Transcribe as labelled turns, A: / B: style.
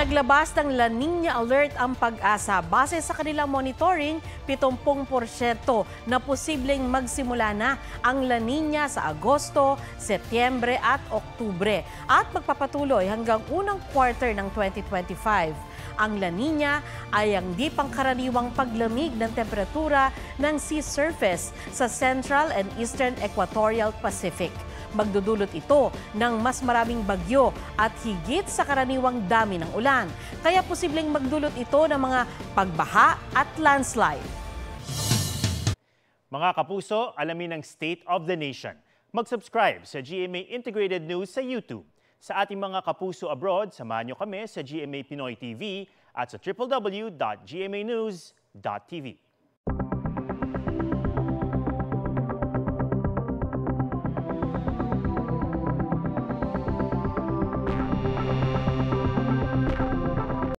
A: Naglabas ng La Nina Alert ang Pag-asa. Base sa kanilang monitoring, 70% na posibleng magsimula na ang La Nina sa Agosto, Setyembre at Oktubre at magpapatuloy hanggang unang quarter ng 2025. Ang La Nina ay ang di pangkaraniwang paglamig ng temperatura ng sea surface sa Central and Eastern Equatorial Pacific. Magdudulot ito ng mas maraming bagyo at higit sa karaniwang dami ng ulan. Kaya posibleng magdulot ito ng mga pagbaha at landslide.
B: Mga kapuso, alamin ang State of the Nation. Mag-subscribe sa GMA Integrated News sa YouTube. Sa ating mga kapuso abroad, samahan niyo kami sa GMA Pinoy TV at sa www.gmanews.tv.